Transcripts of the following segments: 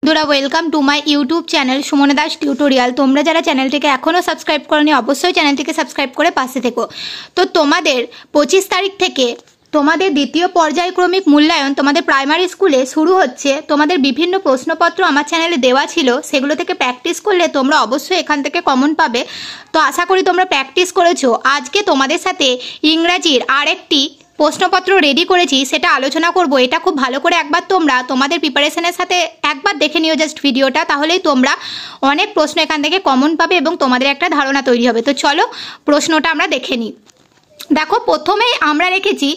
বন্ধুরা welcome to my YouTube channel Sumana Das tutorial. তোমরা যারা চ্যানেলটিকে এখনও সাবস্ক্রাইব করোনি অবশ্যই চ্যানেলটিকে সাবস্ক্রাইব করে পাশে থেকো। তো তোমাদের 25 তারিখ থেকে তোমাদের দ্বিতীয় পর্যায়ক্রমিক মূল্যায়ন তোমাদের প্রাইমারি স্কুলে শুরু হচ্ছে। তোমাদের বিভিন্ন প্রশ্নপত্র আমার চ্যানেলে দেওয়া ছিল, সেগুলো থেকে প্র্যাকটিস করলে তোমরা অবশ্যই এখান থেকে কমন পাবে। তো আশা করি তোমরা প্র্যাকটিস করেছো। আজকে তোমাদের সাথে ইংরাজির আরেকটি প্রশ্নপত্র রেডি করেছি, সেটা আলোচনা করব। এটা খুব ভালো করে একবার তোমরা তোমাদের প্রিপারেশনের সাথে একবার দেখে নিও জাস্ট ভিডিওটা, তাহলেই তোমরা অনেক প্রশ্ন এখান থেকে কমন পাবে এবং তোমাদের একটা ধারণা তৈরি হবে। তো চলো প্রশ্নটা আমরা দেখে নিই। দেখো, প্রথমেই আমরা রেখেছি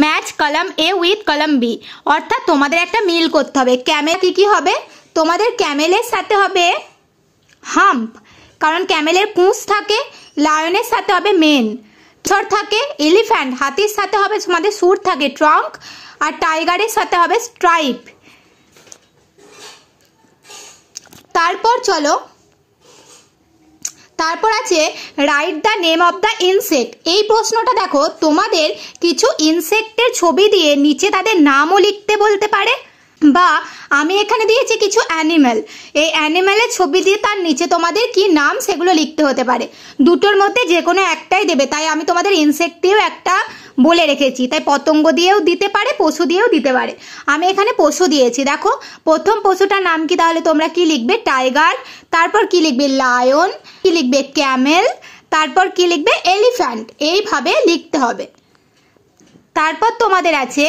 match column A with column B, অর্থাৎ তোমাদের একটা মিল করতে হবে। ক্যামেল কি হবে? তোমাদের ক্যামেলের সাথে হবে হাম্প, কারণ ক্যামেলের পুঁছ থাকে। লায়নের সাথে হবে মেন, থাকে এলিফ্যান্ট, হাতির সাথে হবে তোমাদের সুর থাকে ট্রাঙ্ক, আর টাইগারের সাথে হবে স্ট্রাইপ। তারপর আছে write the name of the insect. এই প্রশ্নটা দেখো, তোমাদের কিছু ইনসেক্টের ছবি দিয়ে নিচে তাদের নামও লিখতে বলতে পারে, বা আমি এখানে দিয়েছি কিছু অ্যানিম্যাল, এই অ্যানিম্যালের ছবি দিয়ে তার নিচে তোমাদের কি নাম সেগুলো লিখতে হতে পারে। দুটোর মধ্যে যে কোনো একটাই দেবে, তাই আমি তোমাদের ইনসেক্ট দিয়েও একটা বলে রেখেছি। তাই পতঙ্গ দিয়েও দিতে পারে, পশু দিয়েও দিতে পারে। আমি এখানে পশু দিয়েছি। দেখো, প্রথম পশুটার নাম কি? তাহলে তোমরা কি লিখবে? টাইগার। তারপর কি লিখবে? লায়ন। কি লিখবে? ক্যামেল। তারপর কি লিখবে? এলিফ্যান্ট। এইভাবে লিখতে হবে। তারপর তোমাদের আছে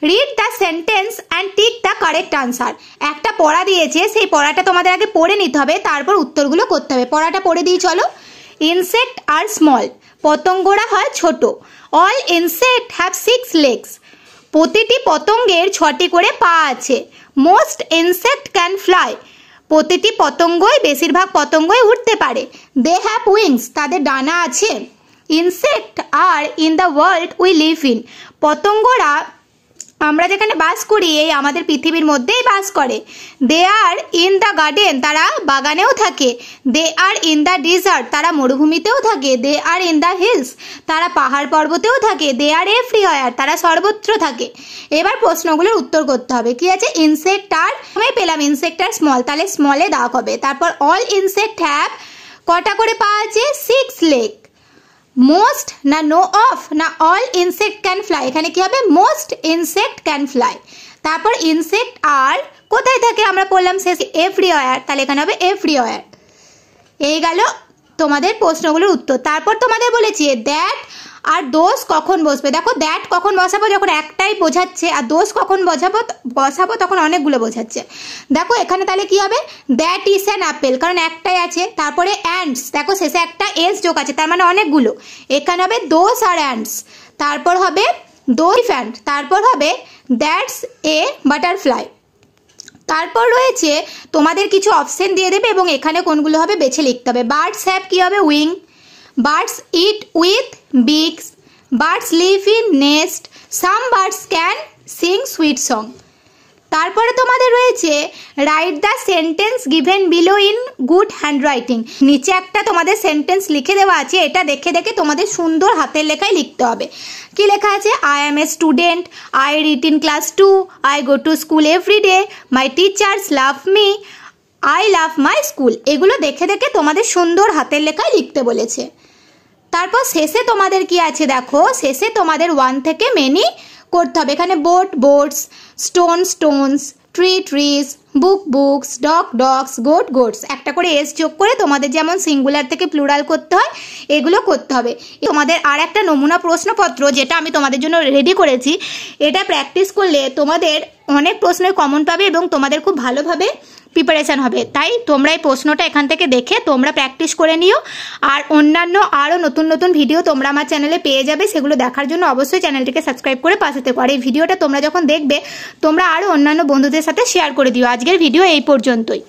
read the sentence and tick the correct answer. একটা পড়া দিয়েছে, সেই পড়াটা তোমাদের আগে পড়ে নিতে হবে, তারপর উত্তরগুলো করতে হবে। পড়াটা পড়ে দিই চলো। ইনসেক্ট আর স্মল, পতঙ্গরা হয় ছোট। অল ইনসেক্ট হ্যাভ 6 legs, প্রতিটি পতঙ্গের 6টি করে পা আছে। মোস্ট ইনসেক্ট ক্যান ফ্লাই, প্রতিটি পতঙ্গই, বেশিরভাগ পতঙ্গই উঠতে পারে। দে হ্যাভ উইংস, তাদের ডানা আছে। Insect are in the world we live in, পতঙ্গরা আমরা যেখানে বাস করি এই আমাদের পৃথিবীর মধ্যেই বাস করে। দে আর ইন দ্য গার্ডেন, তারা বাগানেও থাকে। দে আর ইন দ্য ডিজার্ট, তারা মরুভূমিতেও থাকে। দে আর ইন দ্য হিলস, তারা পাহাড় পর্বতেও থাকে। দে আর এভরিওয়্যার, তারা সর্বত্র থাকে। এবার প্রশ্নগুলোর উত্তর করতে হবে। কি আছে? ইনসেক্ট আর, আমি পেলাম ইনসেক্ট আর স্মল, তাহলে স্মলে দাগ হবে। তারপর অল ইনসেক্ট হ্যাভ, কটা করে পা আছে? 6 legs। মোস্ট না নো অফ না অল ইনসেক্ট ক্যান ফ্লাই, এখানে কি হবে? Most insect can fly. তারপর ইনসেক্ট আর কোথায় থাকে আমরা বললাম শেষ? এভরিওয়্যার, তাহলে এখানে হবে এভরিওয়্যার। এই গেল তোমাদের প্রশ্নগুলোর উত্তর। তারপর তোমাদের বলেছি দ্যাট আর দোষ কখন বসবে। দেখো, দ্যাট কখন বসাবো? যখন একটাই বোঝাচ্ছে, আর দোষ কখন বসাবো তখন অনেকগুলো বোঝাচ্ছে। দেখো এখানে তাহলে কি হবে? দ্যাট ইজ অ্যান অ্যাপেল, কারণ একটাই আছে। তারপরে অ্যান্ডস, দেখো শেষে একটা এস যোগ আছে, তার মানে অনেকগুলো। এখানে হবে দোস আর অ্যান্ডস। তারপর হবে দো এলিফ্যান্ট। তারপর হবে দ্যাটস এ বাটারফ্লাই। তারপর রয়েছে তোমাদের কিছু অপশন দিয়ে দেবে এবং এখানে কোনগুলো হবে বেছে লিখতে হবে। বার্ডস হ্যাভ, কি হবে? Wing. Birds it with Biggs. Birds live in nest. Some birds can sing sweet song. তারপরে তোমাদের রয়েছে write the sentence given below in good handwriting. নিচে একটা তোমাদের সেন্টেন্স লিখে দেওয়া আছে, এটা দেখে দেখে তোমাদের সুন্দর হাতের লেখায় লিখতে হবে। কি লেখা আছে? I am a student, I read in class 2, I go to school every day, my teachers love me, I love my school. এগুলো দেখে দেখে তোমাদের সুন্দর হাতের লেখায় লিখতে বলেছে। তারপর শেষে তোমাদের কি আছে? দেখো, শেষে তোমাদের 1 থেকে মেনি করতে হবে। এখানে boat boats, stone Stones, tree trees, বুক books, dog dogs, goat goat's, একটা করে এস যোগ করে তোমাদের যেমন সিঙ্গুলার থেকে প্লুরাল করতে হয় এগুলো করতে হবে। তোমাদের আর একটা নমুনা প্রশ্নপত্র যেটা আমি তোমাদের জন্য রেডি করেছি, এটা প্র্যাকটিস করলে তোমাদের অনেক প্রশ্নের কমন পাবে এবং তোমাদের খুব ভালোভাবে প্রিপারেশান হবে। তাই তোমরা এই প্রশ্নটা এখান থেকে দেখে তোমরা প্র্যাকটিস করে নিও। আর অন্যান্য আরও নতুন নতুন ভিডিও তোমরা আমার চ্যানেলে পেয়ে যাবে, সেগুলো দেখার জন্য অবশ্যই চ্যানেলটিকে সাবস্ক্রাইব করে পাশে থেকো। আর এই ভিডিওটা তোমরা যখন দেখবে তোমরা আরও অন্যান্য বন্ধুদের সাথে শেয়ার করে দিও। আজকের ভিডিও এই পর্যন্তই।